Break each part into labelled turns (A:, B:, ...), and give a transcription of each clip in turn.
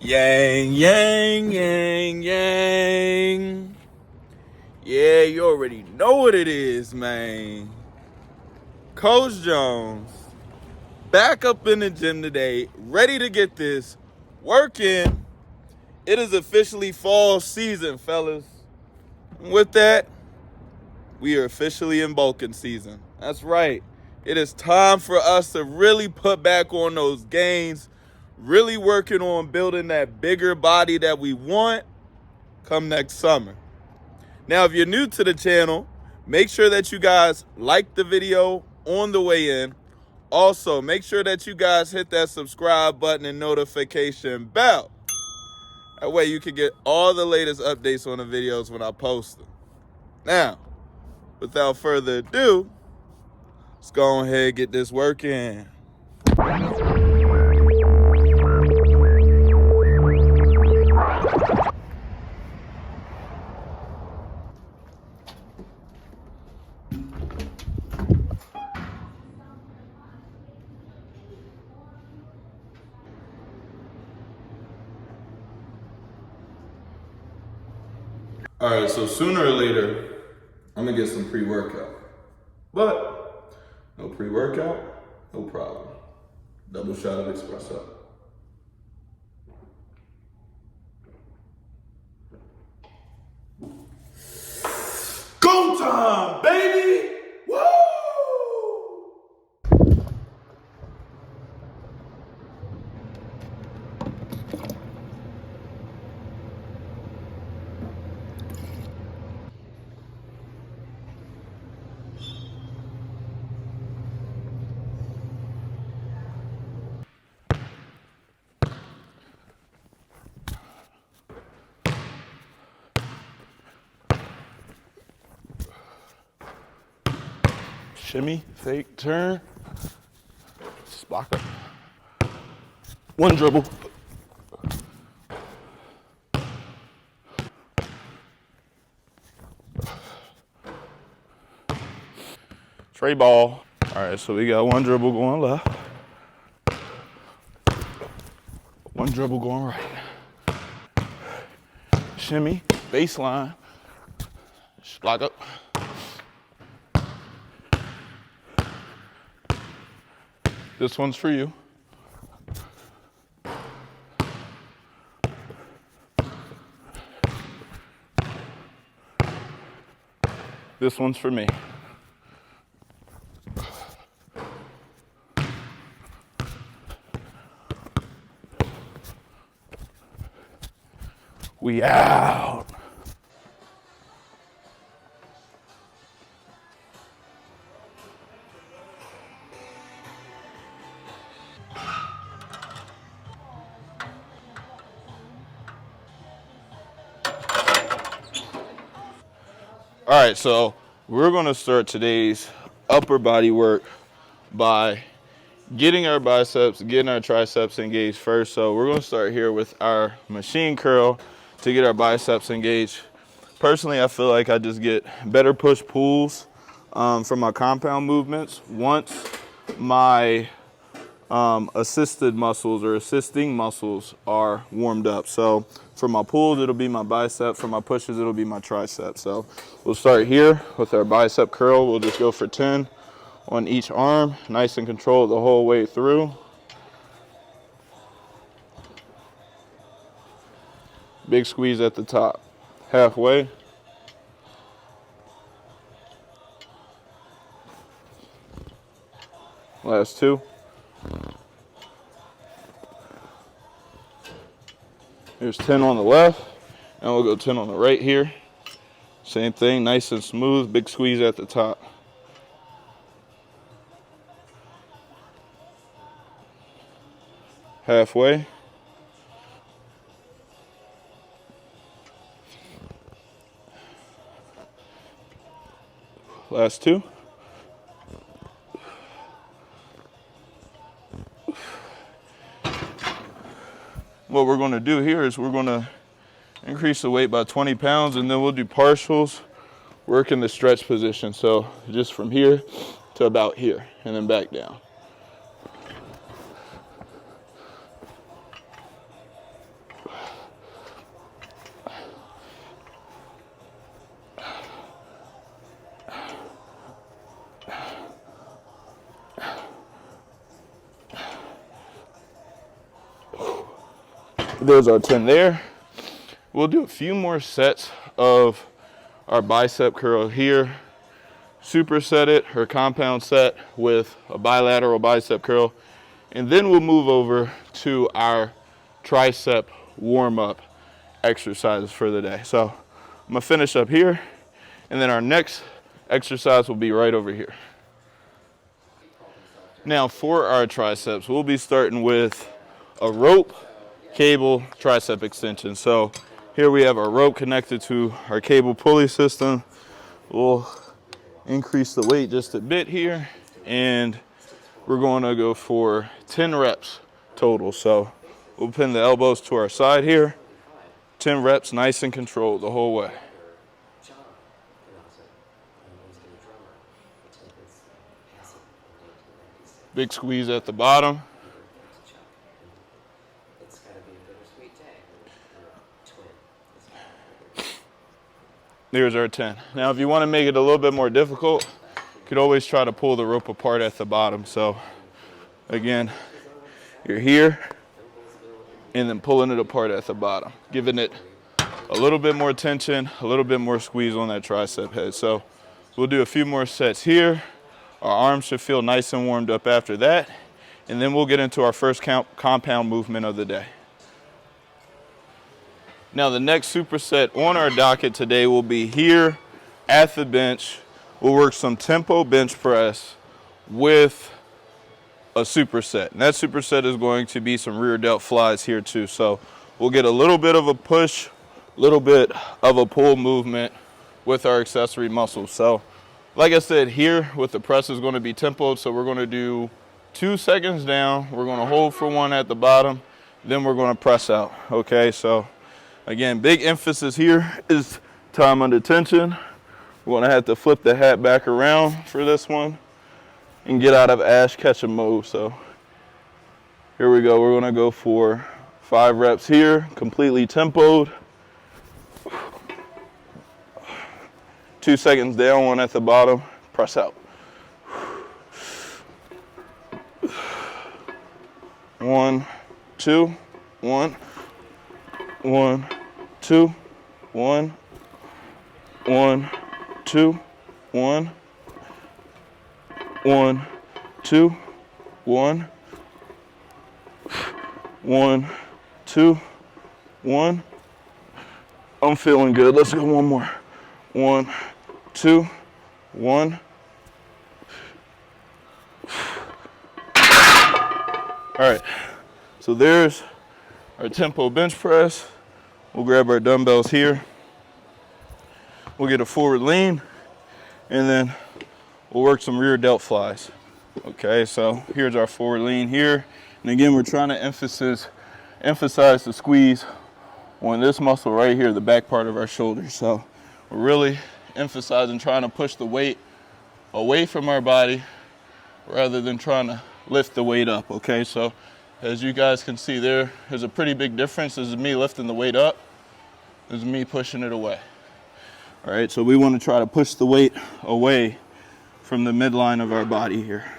A: Yang, yang, yang, yang. Yeah, you already know what it is, man. Coach Jones, back up in the gym today, ready to get this working. It is officially fall season, fellas. And with that, we are officially in bulking season. That's right. It is time for us to really put back on those gains, really working on building that bigger body that we want come next summer. Now, if you're new to the channel, make sure that you guys like the video on the way in. Also, make sure that you guys hit that subscribe button and notification bell. That way you can get all the latest updates on the videos when I post them. Now, without further ado, let's go ahead and get this working. All right, so sooner or later, I'm gonna get some pre-workout. But no pre-workout, no problem. Double shot of espresso. Go time, baby! Woo! Shimmy, fake, turn, just block up. One dribble. Tray ball. All right, so we got one dribble going left. One dribble going right. Shimmy, baseline, just block up. This one's for you. This one's for me. We out. All right, so we're gonna start today's upper body work by getting our biceps, getting our triceps engaged first. So we're gonna start here with our machine curl to get our biceps engaged. Personally, I feel like I just get better push pulls from my compound movements once my assisted muscles or assisting muscles are warmed up. So for my pulls, it'll be my bicep. For my pushes, it'll be my tricep. So we'll start here with our bicep curl. We'll just go for 10 on each arm, nice and controlled the whole way through. Big squeeze at the top, halfway. Last two. Here's 10 on the left, and we'll go 10 on the right here. Same thing, nice and smooth, big squeeze at the top. Halfway. Last two. What we're going to do here is we're going to increase the weight by 20 pounds, and then we'll do partials, work in the stretch position. So just from here to about here, and then back down. There's our 10 there. We'll do a few more sets of our bicep curl here. Superset it, or compound set with a bilateral bicep curl. And then we'll move over to our tricep warm-up exercises for the day. So I'm gonna finish up here, and then our next exercise will be right over here. Now for our triceps, we'll be starting with a rope cable tricep extension. So here we have our rope connected to our cable pulley system. We'll increase the weight just a bit here, and we're going to go for 10 reps total. So we'll pin the elbows to our side here. 10 reps, nice and controlled the whole way. Big squeeze at the bottom. There's our 10. Now, if you want to make it a little bit more difficult, you could always try to pull the rope apart at the bottom. So again, you're here and then pulling it apart at the bottom, giving it a little bit more tension, a little bit more squeeze on that tricep head. So we'll do a few more sets here. Our arms should feel nice and warmed up after that. And then we'll get into our first compound movement of the day. Now the next superset on our docket today will be here at the bench. We'll work some tempo bench press with a superset. And that superset is going to be some rear delt flies here too. So we'll get a little bit of a push, a little bit of a pull movement with our accessory muscles. So like I said, here with the press is going to be tempoed. So we're going to do 2 seconds down. We're going to hold for 1 at the bottom. Then we're going to press out. Okay, so again, big emphasis here is time under tension. We're gonna have to flip the hat back around for this one and get out of ash catching mode. So here we go. We're gonna go for 5 reps here, completely tempoed. 2 seconds down, 1 at the bottom, press out. 1, 2, 1, 1, 2, 1, 1, 2, 1, 1, 2, 1, 1, 2, 1. I'm feeling good. Let's go one more. 1, 2, 1. All right, so there's our tempo bench press. We'll grab our dumbbells here. We'll get a forward lean, and then we'll work some rear delt flies. Okay, so here's our forward lean here. And again, we're trying to emphasize the squeeze on this muscle right here, the back part of our shoulder. So we're really emphasizing trying to push the weight away from our body rather than trying to lift the weight up. Okay, so as you guys can see there's a pretty big difference. This is me lifting the weight up. This is me pushing it away. All right, so we want to try to push the weight away from the midline of our body here.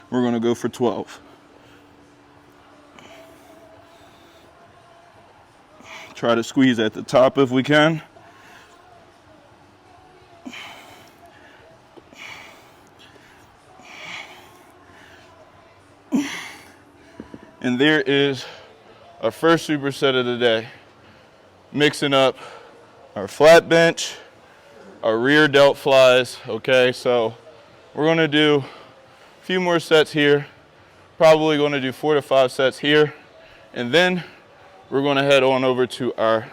A: We're going to go for 12. Try to squeeze at the top if we can. And there is our first superset of the day, mixing up our flat bench, our rear delt flies. Okay, so we're going to do a few more sets here, probably going to do 4 to 5 sets here, and then we're going to head on over to our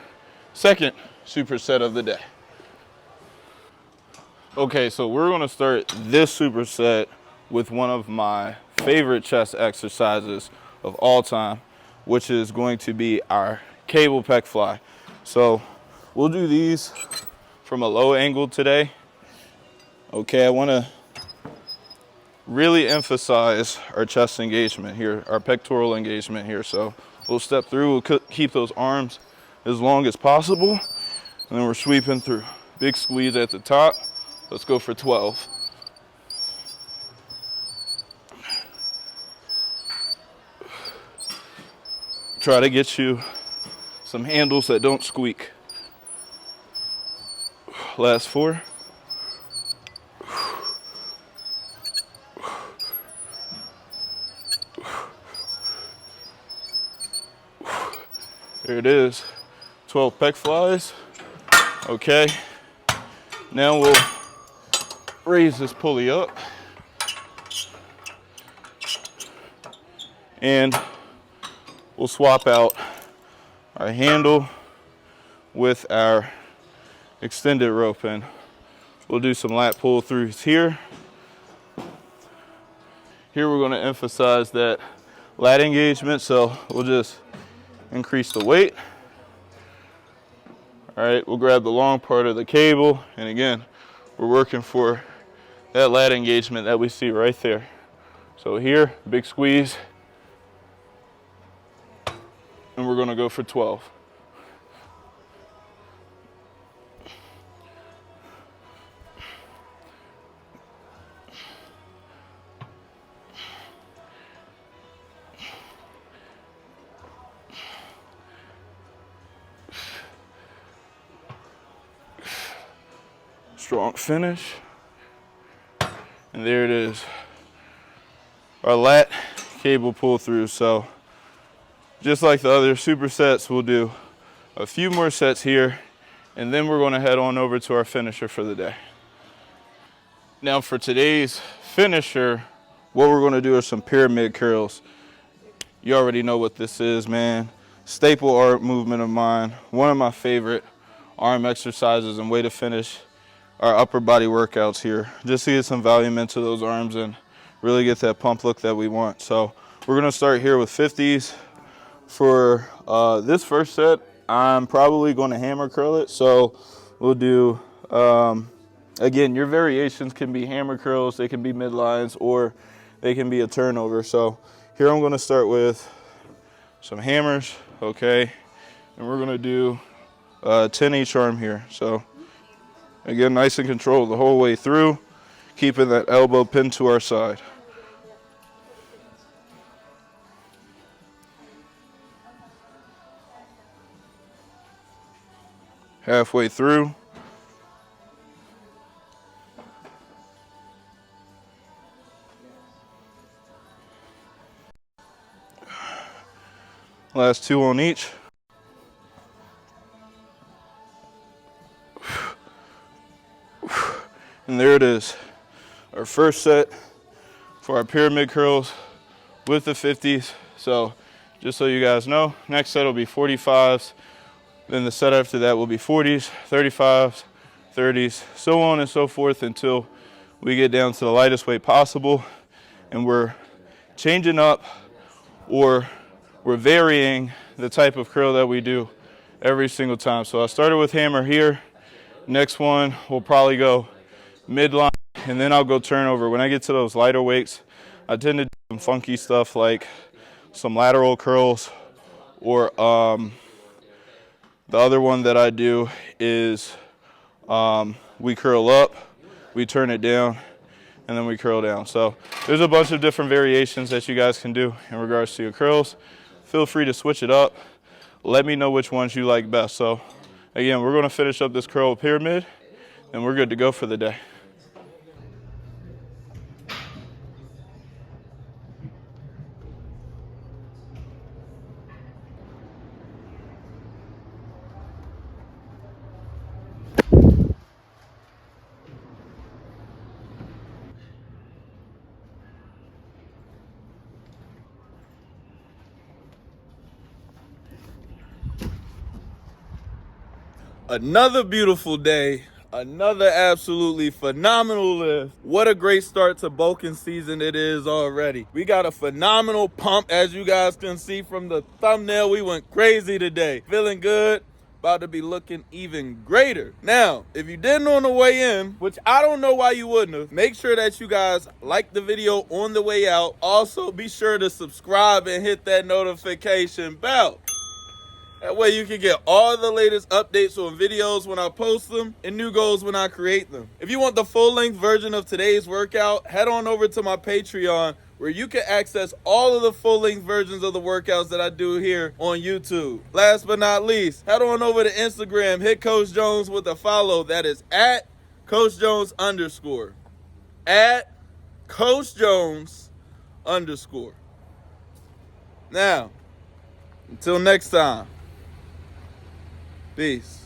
A: second superset of the day. Okay, so we're going to start this superset with one of my favorite chest exercises of all time, which is going to be our cable pec fly. So we'll do these from a low angle today. Okay, I want to really emphasize our chest engagement here, our pectoral engagement here. So we'll step through, we'll keep those arms as long as possible, and then we're sweeping through. Big squeeze at the top. Let's go for 12. Try to get you some handles that don't squeak. Last 4. There it is. 12 pec flies. Okay. Now we'll raise this pulley up. And we'll swap out our handle with our extended rope, and we'll do some lat pull throughs here. Here we're going to emphasize that lat engagement, so we'll just increase the weight. All right, we'll grab the long part of the cable, and again, we're working for that lat engagement that we see right there. So here, big squeeze, and we're going to go for 12. Strong finish. And there it is. Our lat cable pull through. So just like the other supersets, we'll do a few more sets here, and then we're going to head on over to our finisher for the day. Now for today's finisher, what we're going to do are some pyramid curls. You already know what this is, man. Staple arm movement of mine. One of my favorite arm exercises and way to finish our upper body workouts here, just to get some volume into those arms and really get that pump look that we want. So we're going to start here with 50s. For this first set, I'm probably going to hammer curl it. So we'll do, again, your variations can be hammer curls, they can be midlines, or they can be a turnover. So here I'm going to start with some hammers, okay, and we're going to do 10 each arm here. So again, nice and controlled the whole way through, keeping that elbow pinned to our side. Halfway through. Last 2 on each. And there it is, our first set for our pyramid curls with the 50s. So just so you guys know, next set will be 45s. Then the set after that will be 40s, 35s, 30s, so on and so forth until we get down to the lightest weight possible. And we're changing up, or we're varying the type of curl that we do every single time. So I started with hammer here. Next one, we'll probably go midline, and then I'll go turnover. When I get to those lighter weights, I tend to do some funky stuff like some lateral curls, or the other one that I do is we curl up, we turn it down, and then we curl down. So there's a bunch of different variations that you guys can do in regards to your curls. Feel free to switch it up. Let me know which ones you like best. So again, we're going to finish up this curl pyramid, and we're good to go for the day. Another beautiful day, another absolutely phenomenal lift. What a great start to bulking season it is already. We got a phenomenal pump, as you guys can see from the thumbnail. We went crazy today. Feeling good, about to be looking even greater. Now, if you didn't on the way in, which I don't know why you wouldn't have, make sure that you guys like the video on the way out. Also, be sure to subscribe and hit that notification bell. That way you can get all the latest updates on videos when I post them and new goals when I create them. If you want the full-length version of today's workout, head on over to my Patreon, where you can access all of the full-length versions of the workouts that I do here on YouTube. Last but not least, head on over to Instagram, hit Coach Jones with a follow. That is at Coach Jones _ at Coach Jones _. Now, until next time, peace.